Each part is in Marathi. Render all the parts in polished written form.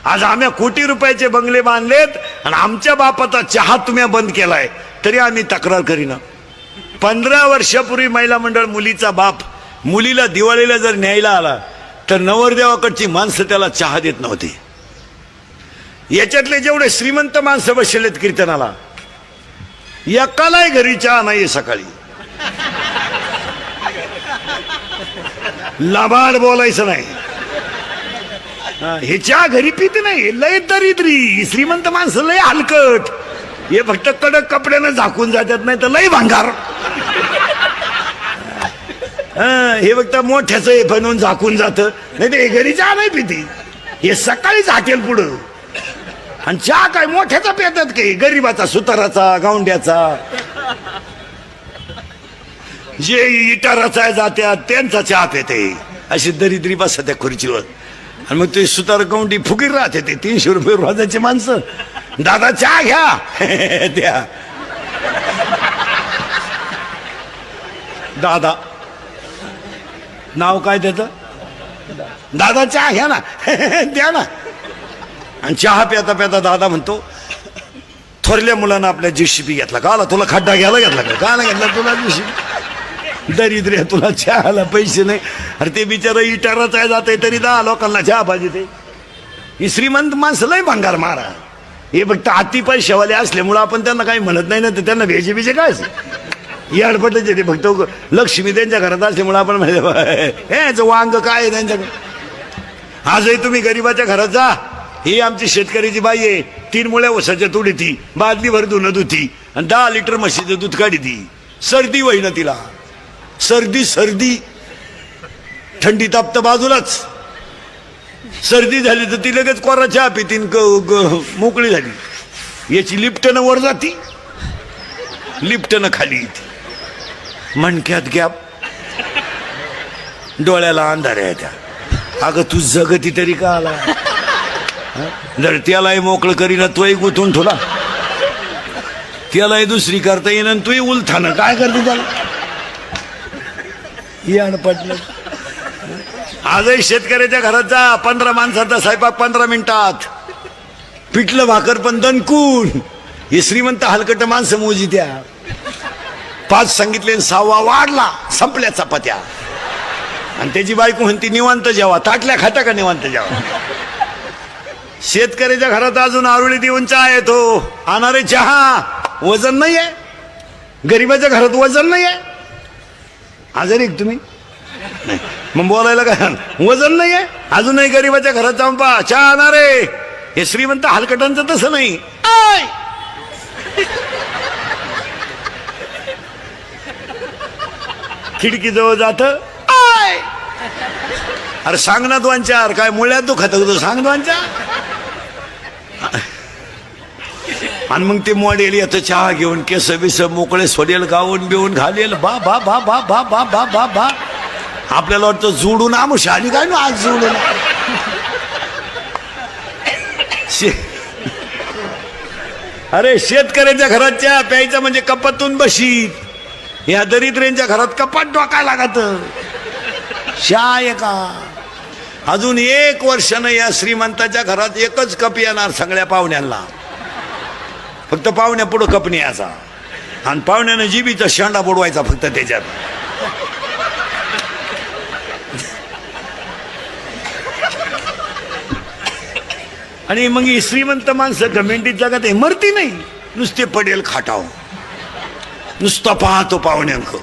आज आम्ही कोटी रुपयाचे बंगले बांधलेत आणि आमच्या बापाचा चहा तुम्ही बंद केलाय तरी आम्ही तक्रार करीना. 15 वर्षापूर्वी महिला मंडळ मुलीचा बाप मुलीला दिवाळीला जर न्यायला आला तर नवरदेवाकडची माणसं त्याला चहा देत नव्हती. याच्यातले जेवढे श्रीमंत माणसं बसलेत कीर्तनाला एकालाही घरी चहा नाही सकाळी. लाबाड बोलायचं नाही. हे चहा घरी पिते नाही. लय दरिद्री श्रीमंत माणसं लय हलकट. हे फक्त कडक कपड्यानं झाकून जातात नाही तर लय भांगार. हे फक्त मोठ्याच बनवून झाकून जात नाही ते घरी चहा नाही पिती. हे सकाळीच हाटेल पुढं आणि चहा काय मोठ्याचा पितात काही गरीबाचा सुताराचा गावंड्याचा जे इटाराचा जात्यात त्यांचा चहा पिते. अशी दरिद्री बसत त्या खुर्चीवर आणि मग ते सुतार गावंडी फुगीर राहते. ते 300 रुपये रोजाचे माणसं. दादा चहा घ्या द्या. दादा नाव काय त्याचं दादा चहा घ्या ना द्या ना. आणि चहा प्याता प्याता दादा म्हणतो थोरल्या मुलांना आपल्या JCB घेतला का आला तुला खड्डा घ्यायला घेतला का घेतला तुला JCB. दरिद्र तुला चहाला पैसे नाही. अरे ते बिचारा इटाराच आहे जाते तरी 10 लोकांना चहा पाहिजे. ते ही श्रीमंत माणसं लय भंगार मारा. हे फक्त हाती पैशावाले असल्यामुळं आपण त्यांना काही म्हणत नाही ना तर त्यांना भेजे बिजे काय याडपटायचे. ते फक्त लक्ष्मी त्यांच्या घरात असल्यामुळं आपण म्हणजे हे वांग काय आहे त्यांच्याकडे. आजही तुम्ही गरीबाच्या घरात जा. ही आमची शेतकऱ्याची बाई आहे. 3 मुळ्या ऊसाच्या तुडी ती बादलीभर धुणं धुती आणि 10 लिटर म्हशीचं दूध काढी ती. सर्दी होईना तिला. सर्दी थंडी तापत बाजूलाच. सर्दी झाली तर ती लगेच कोरा चहा पितीन मोकळी झाली. याची लिफ्टनं वर जाती लिफ्टनं खाली येते. मणक्यात गॅप डोळ्याला अंधार आहे त्या. अगं तू जगती तरी का आला. जर त्यालाही मोकळं करीना तोही गुंतून ठेवला त्यालाही दुसरी करता येईन तूही उलथानं काय करते त्याला. पटलं. आजही शेतकऱ्याच्या घरात जा. 15 माणसाचा स्वयंपाक 15 मिनिटात. पिठलं भाकर पण दणकून. हे श्रीमंत हलकट माणसं मोजी त्या. 5 सांगितले 6वा वाढला संपल्या चपात्या. आणि त्याची बायको म्हणती निवांत जेवा. ताटल्या खाता का निवांत जेवा. शेतकऱ्याच्या घरात अजून आरुळी देऊन चहा येतो. आणणारे चहा वजन नाही आहे. गरीबाच्या घरात वजन नाही आहे. आजारी एक तुम्ही नाही मग बोलायला काय वजन नाही आहे. अजूनही गरीबाच्या घरात जाऊन पहा चहा आणणारे. हे श्रीमंत हलकटांचं तसं नाही. खिडकी जवळ जात अरे सांग ना 2-4 काय मुळ्यात दुखत होतं सांग 2-4. आणि मग ते मॉडेल येतं चहा घेऊन केस बिस मोकळे सोडेल गाऊन बिवून घालेल. बा बा बा बा बा बा बा बा बा. आपल्याला वाटतं जोडून आमुषा आणि काय ना आज जोडून. अरे शेतकऱ्याच्या घरात चहा प्यायचा म्हणजे कपातून बशीत. या दरिद्र्यांच्या घरात कपाट डोकायला लागत. चहा आहे का. अजून 1 वर्षानं या श्रीमंताच्या घरात एकच कप येणार सगळ्या पाहुण्यांना. फक्त पाहुण्या पुढं कप न्यायचा आणि पाहुण्यानं जिबीचा शेंडा बुडवायचा फक्त त्याच्यात. आणि मग ही श्रीमंत माणसं गमेंटीत जगात आहे मरती नाही. नुसते पडेल खाटाव नुसतं पाहतो पाहुण्यांक.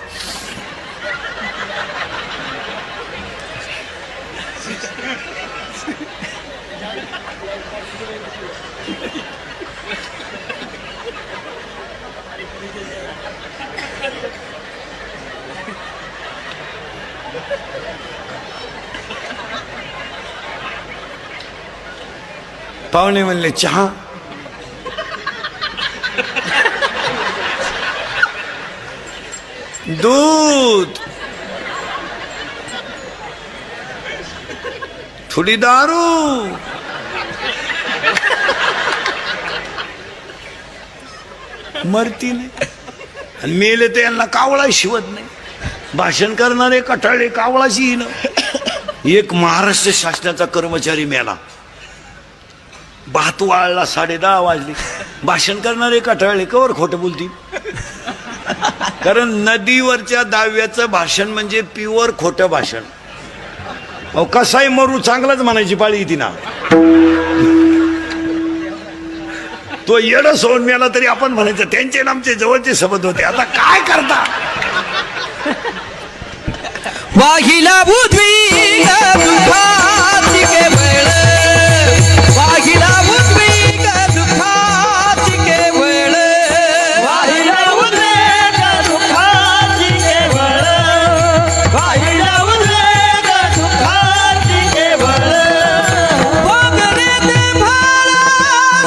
पाहुणे म्हणले चहा. दूध थोडी दारू. मरती नाही आणि मेले तर यांना कावळा शिवत नाही. भाषण करणारे कटाळे कावळाची. एक महाराष्ट्र शासनाचा कर्मचारी मेला. भात वाळला 10:30 वाजले. भाषण करणारे कटाळले कवर खोटं बोलतील. कारण नदीवरच्या दाव्याचं भाषण म्हणजे प्युअर खोटं भाषण. अहो कसाही मरू चांगलाच म्हणायची पाळी येते ना. तो येड सोडून मिळाला तरी आपण म्हणायचं त्यांचे आमचे जवळचे संबंध होते. आता काय करता. वाहिला बुद्वी दुःखाची केवळ वाहिला बुद्वी दुःखाची केवळ वाहिला बुद्वी दुःखाची केवळ वाहिला बुद्वी दुःखाची केवळ भोगले ते भाला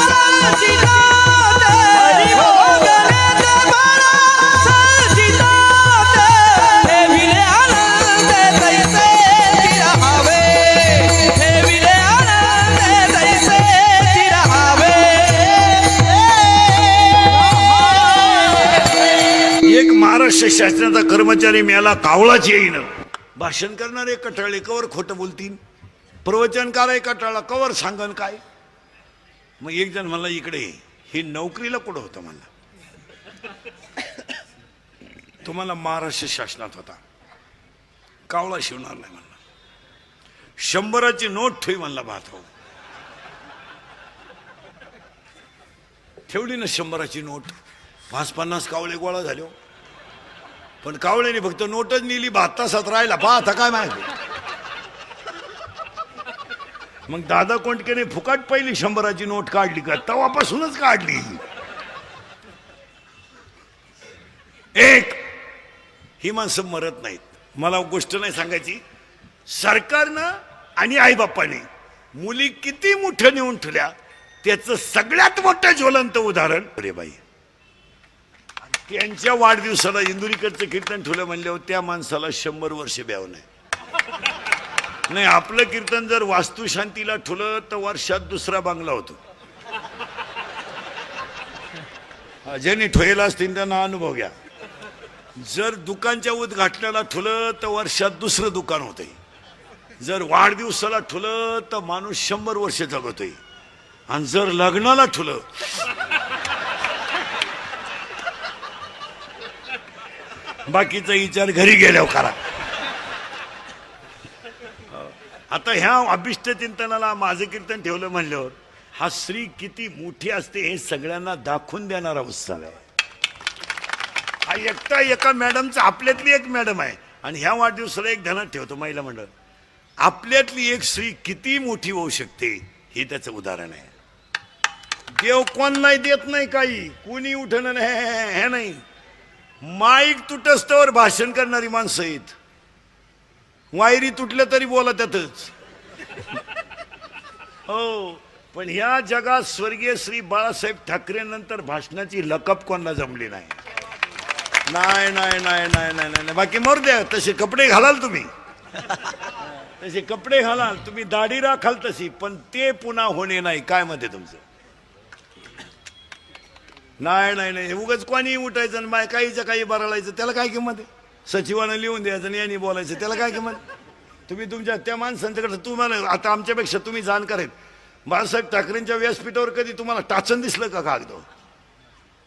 सचिदात भोगले ते भाला सचिदात ठेविले महाराष्ट्र शासनाचा कर्मचारी मिळाला कावळाच येईन. भाषण करणारे कटाळे कवर खोटं बोलतील. प्रवचनकार कटाळा कवर सांगन काय. मग एक जण म्हणला इकडे ही नोकरीला कुठं होतं म्हणला. तुम्हाला महाराष्ट्र शासनात होता. कावळा शिवणार नाही म्हणला. 100ची नोट ठेवी म्हणला. भात ठेवली ना 100ची नोट. 50-50 कावळे गोळा झाले. पण कावळ्याने फक्त नोटच नेली. 7 तासात राहिला. आता काय माहिती. मग दादा कोंडकेने फुकाट पहिली 100ची नोट काढली का तेव्हापासूनच काढली. एक ही माणसं मरत नाहीत. मला गोष्ट नाही सांगायची. सरकारनं आणि आईबापाने मुली किती मोठं नेऊन ठेवल्या त्याचं सगळ्यात मोठं ज्वलंत उदाहरण अरे बाई. त्यांच्या वाढदिवसाला इंदुरीकडचं कीर्तन ठेवलं म्हणल्यावर त्या माणसाला 100 वर्ष ब्याव नाही. आपलं कीर्तन जर वास्तुशांतीला ठेवलं तर वर्षात 2रा बांगला होतो. ज्यांनी ठेवला असतील त्यांना अनुभव घ्या. जर दुकानच्या उद्घाटनाला ठेवलं तर वर्षात 2रं दुकान होतंय. जर वाढदिवसाला ठेवलं तर माणूस 100 वर्ष जगतोय. आणि जर लग्नाला ठेवलं बाकीचा विचार घरी गेल्यावर करा. आता ह्या अभिष्ट चिंतनाला माझं कीर्तन ठेवलं म्हणल्यावर हा श्री किती मोठी असते हे सगळ्यांना दाखवून देणारा उत्सव आहे. हा एकटा एका मॅडमचा आपल्यातली एक मॅडम आहे. आणि ह्या वाढदिवसाला एक ध्यानात ठेवतो महिला मंडळ. आपल्यातली एक स्त्री किती मोठी होऊ शकते हे त्याचं उदाहरण आहे. देव कोण नाही देत नाही काही. कोणी उठणं हे नाही. माईक तुटस्तवर भाषण करणारी माणसं आहेत. वायरी तुटल्या तरी बोला त्यातच. हो पण ह्या जगात स्वर्गीय श्री बाळासाहेब ठाकरे नंतर भाषणाची लकप कोणाला जमली नाही. नाही नाही नाही नाही नाही नाही. बाकी मरू द्या. तसे कपडे घालाल तुम्ही. तसे कपडे घालाल तुम्ही. दाढी राखाल तशी. पण ते पुन्हा होणे नाही. काय मत आहे तुमचं. नाही नाही नाही. उगाच कोणी उठायचं आणि बाय काहीच्या काही बरळायचं त्याला काय किंमत आहे. सचिवानं लिहून द्यायचं आणि यांनी बोलायचं त्याला काय किंमत. तुम्ही तुमच्या त्या माणसांच्याकडे तुम्हाला आता आमच्यापेक्षा तुम्ही जाणकार आहेत. बाळासाहेब ठाकरेंच्या व्यासपीठावर कधी तुम्हाला टाचन दिसलं का कागद.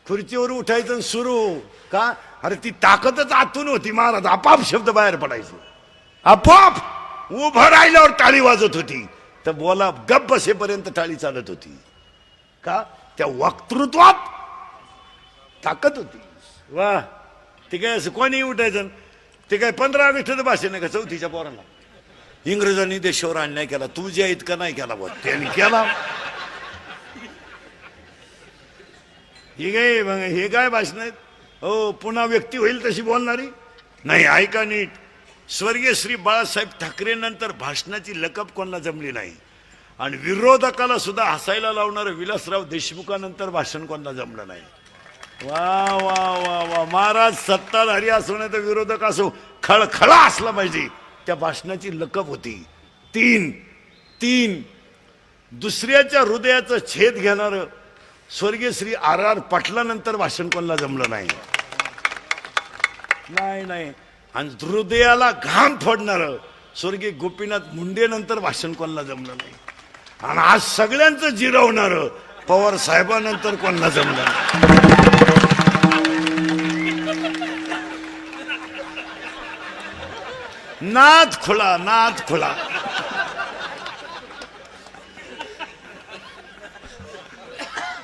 खुर्चीवर उठायचं सुरू का. अरे ती ताकदच आतून होती महाराज. आपाप शब्द बाहेर पडायचे. आपोआप उभं राहिल्यावर टाळी वाजत होती. तर बोला गप्प बसेपर्यंत टाळी चालत होती. का त्या वक्तृत्वात ताकद होती. वा. ते काय असं कोणी उठायचं. ते काय 15 ऑगस्टचं भाषण आहे का 4थीच्या पोरांना. इंग्रजांनी देशावर अन्याय केला तुझ्या इतका नाही केला. बघ त्यांनी केला. हे काय भाषण आहेत. हो पुन्हा व्यक्ती होईल तशी बोलणारी नाही. ऐका नीट. स्वर्गीय श्री बाळासाहेब ठाकरे नंतर भाषणाची लकप कोणाला जमली नाही. आणि विरोधकाला सुद्धा हसायला लावणारं विलासराव देशमुखानंतर भाषण कोणाला जमलं नाही. वा वा वा वा. महाराज सत्ताधारी असो नाही तर विरोधक असो खळखळा असला पाहिजे. त्या भाषणाची लकप होती. 3 दुसऱ्याच्या हृदयाचं छेद घेणार स्वर्गीय श्री R.R. पाटलानंतर भाषण कोणाला जमलं नाही. नाही नाही. आणि हृदयाला घाम फोडणार स्वर्गीय गोपीनाथ मुंडे नंतर भाषण कोणाला जमलं नाही. आणि आज सगळ्यांचं जिरवणार पवार साहेबांनंतर कोणाला जमलं. नाद खुला, नाद खुला.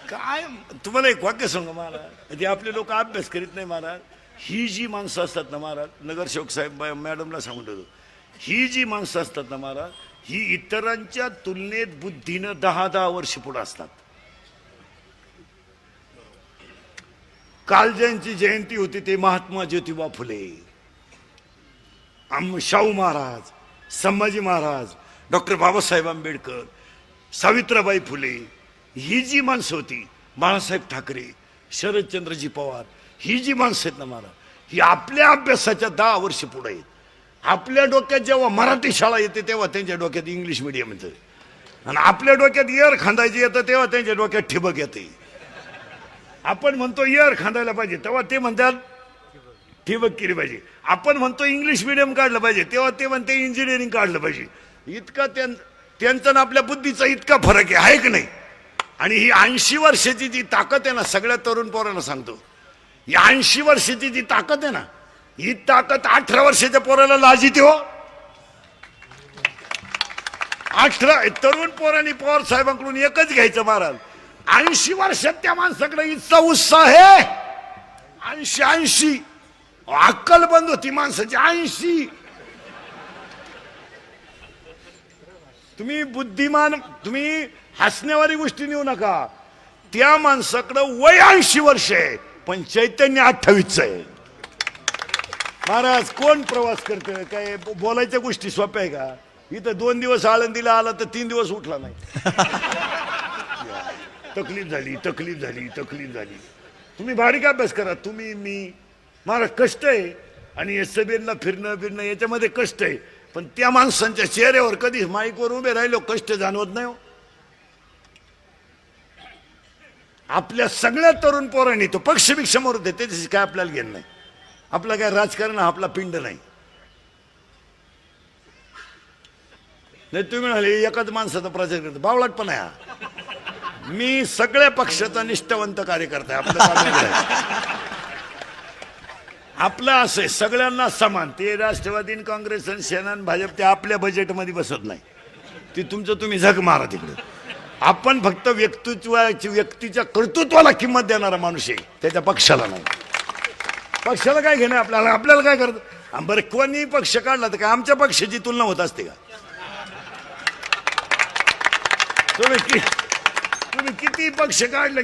काय तुम्हाला एक वाक्य सांगा महाराज, ते आपले लोक अभ्यास करीत नाही महाराज. ही जी माणसं असतात ना महाराज, नगरसेवक साहेब मॅडमला सांगून देतो, ही जी माणसं असतात ना महाराज, ही इतरांच्या तुलनेत बुद्धीनं 10-10 वर्ष पुढे असतात. काल ज्यांची जयंती होती ते महात्मा ज्योतिबा फुले, शाहू महाराज, संभाजी महाराज, डॉक्टर बाबासाहेब आंबेडकर, सावित्रीबाई फुले, ही जी माणसं होती, बाळासाहेब ठाकरे, शरदचंद्रजी पवार, ही जी माणसं आहेत ना महाराज, ही आपल्या अभ्यासाच्या 10 वर्ष पुढे आहेत. आपल्या डोक्यात जेव्हा मराठी शाळा येते तेव्हा त्यांच्या डोक्यात इंग्लिश मिडियम येतं, आणि आपल्या डोक्यात इयर खांदायची येतं तेव्हा त्यांच्या डोक्यात ठिबक येते. आपण म्हणतो इयर खांदायला पाहिजे तेव्हा ते म्हणतात ठिबक केली पाहिजे. आपण म्हणतो इंग्लिश मिडियम काढलं पाहिजे तेव्हा ते म्हणते इंजिनिअरिंग काढलं पाहिजे. इतका त्यांचा आपल्या बुद्धीचा इतका फरक आहे की नाही. आणि ही 80 वर्षाची जी ताकद आहे ना, सगळ्या तरुण पोरांना सांगतो, ही 80 वर्षाची जी ताकद आहे ना, ही ताकद 18 वर्षाच्या पोराला लाजिते हो. 18 तरुण पोरांनी पवार साहेबांकडून एकच घ्यायचं महाराज, 80 वर्षात त्या माणसाकडे इतका उत्साह आहे. 80 अक्कल बंद होती माणसाची. 80 तुम्ही बुद्धिमान, तुम्ही हसण्यावारी गोष्टी नेऊ नका. त्या माणसाकडे वय 80 वर्ष आहे पण चैतन्य 28 आहे. महाराज कोण प्रवास करतं काय बोलायच्या गोष्टी सोप्या आहे का. इथं 2 दिवस आळंदीला आला तर 3 दिवस उठला नाही. तकलीफ झाली, तकलीफ झाली, तकलीफ झाली. तुम्ही बारीक अभ्यास करा, तुम्ही मी. महाराज कष्ट आहे आणि एसबीएनला फिरणं याच्यामध्ये कष्ट आहे, पण त्या माणसांच्या चेहऱ्यावर कधी माईकवर उभे राहिलो कष्ट जाणवत नाही हो. आपल्या सगळ्या तरुण पोरांनी तो पक्षभिक्षा मरू दे, त्याच्याशी काय आपल्याला घेणं नाही. आपला काय राजकारण हा आपला पिंड नाही. तुम्ही म्हणाले एकाच माणसाचा प्रचार करतो, बावळाट पण आहे हा. मी सगळ्या पक्षाचा निष्ठावंत कार्यकर्ता आहे. आपलं असं आहे सगळ्यांना समान. ते राष्ट्रवादी, काँग्रेस आणि सेना आणि भाजप ते आपल्या बजेटमध्ये बसत नाही. ते तुमचं तुम्ही झक मारा तिकडे. आपण फक्त व्यक्तीच्या कर्तृत्वाला किंमत देणारा माणूस आहे, त्याच्या पक्षाला नाही. पक्षाला काय घेणं आपल्याला काय करत. बरं कोणी पक्ष काढला तर काय आमच्या पक्षाची तुलना होत असते का. तुम्ही किती पक्ष काढले